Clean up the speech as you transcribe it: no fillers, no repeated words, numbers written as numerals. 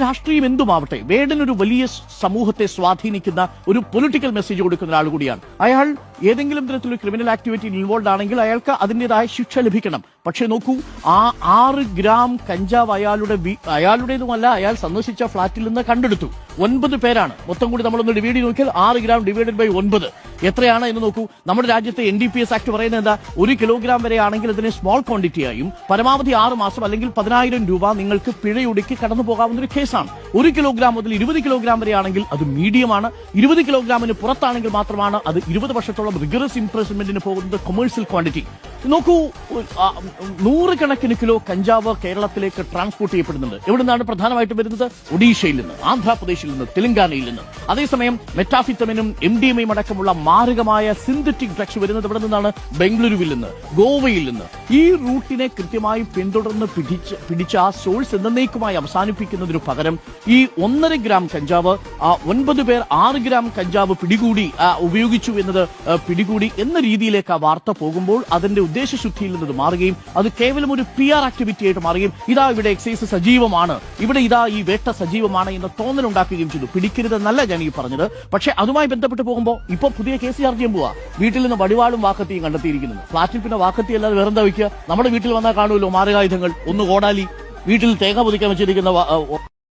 രാഷ്ട്രീയം എന്തുമാവട്ടെ, വേടൻ ഒരു വലിയ സമൂഹത്തെ സ്വാധീനിക്കുന്ന ഒരു പൊളിറ്റിക്കൽ മെസ്സേജ് കൊടുക്കുന്ന ഒരാൾ കൂടിയാണ്. അയാൾ ഏതെങ്കിലും തരത്തിലൊരു ക്രിമിനൽ ആക്ടിവിറ്റിയിൽ ഇൻവോൾവ് ആണെങ്കിൽ അയാൾക്ക് അതിൻ്റെതായ ശിക്ഷ ലഭിക്കണം. പക്ഷെ നോക്കൂ, ആ 6 ഗ്രാം കഞ്ചാവ് അയാളുടേതുമല്ല, അയാൾ സന്ദർശിച്ച ഫ്ളാറ്റിൽ നിന്ന് കണ്ടെടുത്തു. 9 പേരാണ് മൊത്തം കൂടി. നമ്മളൊന്ന് ഡിവൈഡ് ചെയ്ത് നോക്കിയാൽ 6 ഗ്രാം ഡിവൈഡഡ് ബൈ 9 എത്രയാണ് എന്ന് നോക്കൂ. നമ്മുടെ രാജ്യത്തെ NDPS ആക്ട് പറയുന്നത് എന്താ? 1 കിലോഗ്രാം വരെ ആണെങ്കിൽ അതിനെ സ്മോൾ ക്വാണ്ടിറ്റി ആയും പരമാവധി 6 മാസം അല്ലെങ്കിൽ 10,000 രൂപ നിങ്ങൾക്ക് പിഴയൊടുക്കി കടന്നു പോകാവുന്ന ഒരു കേസാണ്. 1 കിലോഗ്രാം മുതൽ 20 കിലോഗ്രാം വരെ ആണെങ്കിൽ അത് മീഡിയമാണ്. 20 കിലോഗ്രാമിന് പുറത്താണെങ്കിൽ മാത്രമാണ് അത് 20 വർഷത്തോളം റിഗറസ് ഇംപ്രിസൺമെന്റിന് പോകുന്നത് കൊമേഴ്സ്യൽ ക്വാണ്ടിറ്റി. നോക്കൂ, 100 കണക്കിന് കിലോ കഞ്ചാവ് കേരളത്തിലേക്ക് ട്രാൻസ്പോർട്ട് ചെയ്യപ്പെടുന്നുണ്ട്. എവിടെ നിന്നാണ് പ്രധാനമായിട്ടും വരുന്നത്? ഒഡീഷയിൽ നിന്ന്, ആന്ധ്രാപ്രദേശിൽ നിന്ന്, തെലങ്കാനയിൽ നിന്ന്. അതേസമയം മെറ്റാഫിത്തമിനും MDMA അടക്കമുള്ള മാരകമായ സിന്തറ്റിക് ഡ്രഗ്സ് വരുന്നത് എവിടെ നിന്നാണ്? ബംഗളൂരുവിൽ നിന്ന്, ഗോവയിൽ നിന്ന്. ഈ റൂട്ടിനെ കൃത്യമായി പിന്തുടർന്ന് പിടിച്ച ആ സോഴ്സ് എന്നേക്കുമായി അവസാനിപ്പിക്കുന്നതിനു പകരം ഈ 1.5 ഗ്രാം കഞ്ചാവ് 9 പേർ 6 ഗ്രാം കഞ്ചാവ് ഉപയോഗിച്ചു എന്നത് പിടികൂടി എന്ന രീതിയിലേക്ക് ആ വാർത്ത പോകുമ്പോൾ അതിന്റെ ഉദ്ദേശശുദ്ധിയിൽ നിന്ന് മാറുകയും അത് കേവലം ഒരു PR ആക്ടിവിറ്റി ആയിട്ട് മാറുകയും ഇതാ ഇവിടെ എക്സൈസ് സജീവമാണ്, ഇവിടെ ഇതാ ഈ വേട്ട സജീവമാണ് എന്ന തോന്നലുണ്ടാക്കുകയും ചെയ്തു. പിടിക്കരുതെന്നല്ല ഞാൻ ഈ പറഞ്ഞത്. പക്ഷെ അതുമായി ബന്ധപ്പെട്ട് പോകുമ്പോൾ ഇപ്പോൾ പുതിയ കേസ് ചാർജ് ചെയ്യാൻ പോവാ. വീട്ടിൽ നിന്ന് വടിവാളും വാക്കത്തിയും കണ്ടെത്തിയിരിക്കുന്നത്. ഫ്ളാറ്റിൽ പിന്നെ വാക്കത്തി അല്ലാതെ വേറെന്താ വയ്ക്കുക? നമ്മുടെ വീട്ടിൽ വന്നാൽ കാണുമല്ലോ മാരകായുധങ്ങൾ. ഒന്ന് കോടാലി, വീട്ടിൽ തേങ്ങ പൊതിക്കാൻ വെച്ചിരിക്കുന്ന